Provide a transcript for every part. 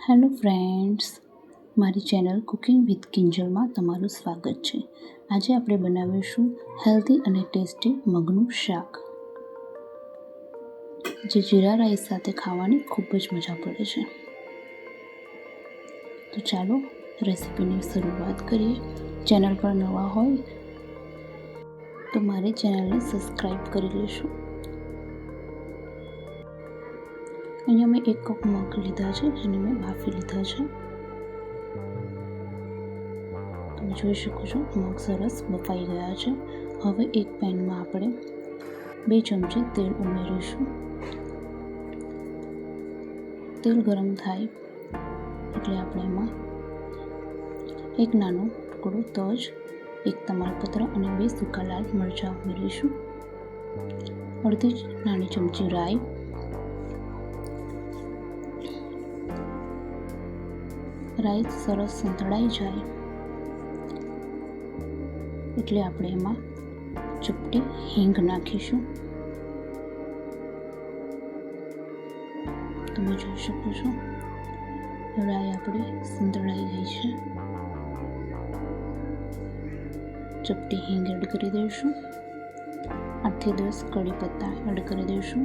Hello friends, મારી channel cooking with કિંજલમાં તમારું સ્વાગત છે. આજે આપણે બનાવીશું હેલ્ધી અને ટેસ્ટી મગનું શાક, જે જીરા રાઈસ સાથે ખાવાની ખૂબ જ મજા પડે છે. તો ચાલો રેસીપીની શરૂઆત કરીએ. ચેનલ પર નવા હોય તો મારી ચેનલને સબસ્ક્રાઈબ કરી લેશો. અહીંયા મેં 1 કપ મગ લીધા છે, જેને મેં બાફી લીધા છે. તમે જોઈ શકો છો મગ સરસ બફાઈ ગયા છે. હવે એક પેનમાં આપણે 2 ચમચી તેલ ઉમેરીશું. તેલ ગરમ થાય એટલે આપણે એમાં 1 નાનો ટુકડો તજ, 1 તમાલપત્ર અને 2 સૂકા લાલ મરચાં ઉમેરીશું. અડધી નાની ચમચી રાઈ, રાઈ સરસ સંતળાઈ જાય એટલે આપણે એમાં ચપટી હિંગ નાખીશું. તમે જોઈ શકો છો રાઈ આપણી સંતળાઈ ગઈ છે. ચપટી હિંગ એડ કરી દઈશું. 8 થી 10 કડી પત્તા એડ કરી દઈશું.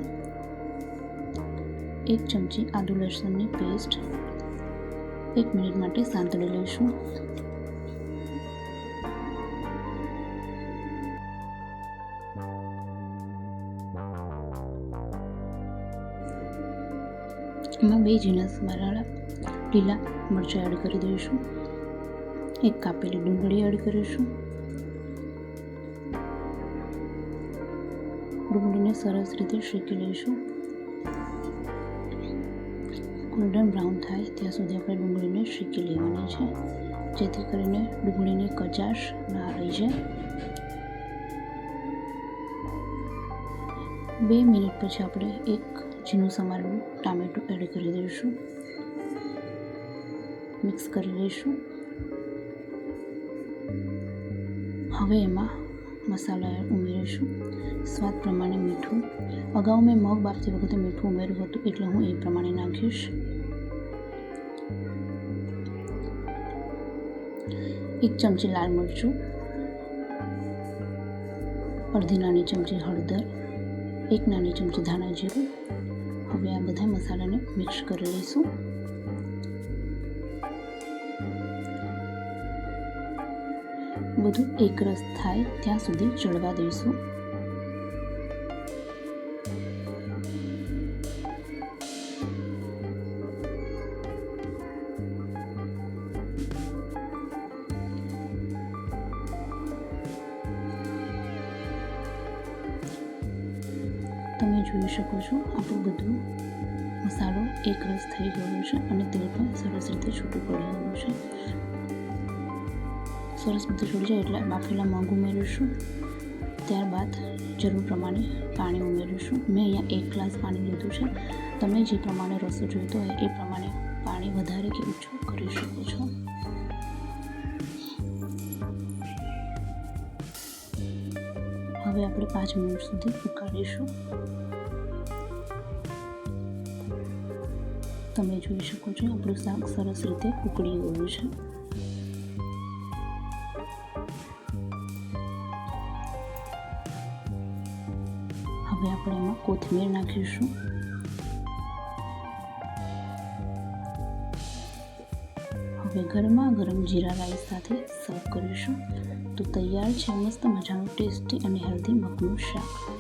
1 ચમચી આદુ લસણની પેસ્ટ 1 મિનિટ માટે સાંતળી લઈશું. એમાં 2 ઝીણા સમારેલા લીલા મરચાં એડ કરી દઈશું. 1 કાપેલી ડુંગળી એડ કરીશું. ડુંગળીને સરસ રીતે શેકી લઈશું. ગોલ્ડન બ્રાઉન થાય ત્યાં સુધી આપણે ડુંગળીને શેકી લેવાની છે, જેથી કરીને ડુંગળીની કચાશ ના રહી જાય. 2 મિનિટ પછી આપણે 1 ઝીણું સમારેલું ટામેટું એડ કરી દઈશું. મિક્સ કરી લઈશું. હવે એમાં મસાલા ઉમેરીશું. સ્વાદ પ્રમાણે મીઠું. અગાઉ મેં મગ બાફતી વખતે મીઠું ઉમેર્યું હતું, એટલે હું એ પ્રમાણે નાખીશ. 1 ચમચી લાલ મરચું, અડધી નાની ચમચી હળદર, 1 નાની ચમચી ધાણા જીરું. હવે આ બધા મસાલાને મિક્સ કરી લઈશું. બધું એકરસ થાય ત્યાં સુધી ચડવા દઈશું. તમે જોઈ શકો છો આપણું બધું મસાલો એકરસ થઈ ગયો છે અને તેલ પણ સરસ રીતે છૂટું પડી ગયું છે. સરસ બધું છૂટી જાય એટલે બાફેલા મગ ઉમેરીશું. ત્યારબાદ જરૂર પ્રમાણે પાણી ઉમેરીશું. મેં અહીંયા 1 ગ્લાસ પાણી લીધું છે. તમે જે પ્રમાણે રસો જોઈતો હોય એ પ્રમાણે પાણી વધારે કે ઓછું કરી શકો છો. હવે આપણે 5 મિનિટ સુધી ઉકાળીશું. તમે જોઈ શકો છો આપણું શાક સરસ રીતે ઉકળી ગયું છે. હવે આપણે એમાં કોથમીર નાખીશું. હવે ગરમા ગરમ જીરા રાઈસ સાથે સર્વ કરીશું. તો તૈયાર છે મસ્ત મજાનું ટેસ્ટી અને હેલ્ધી મગનું શાક.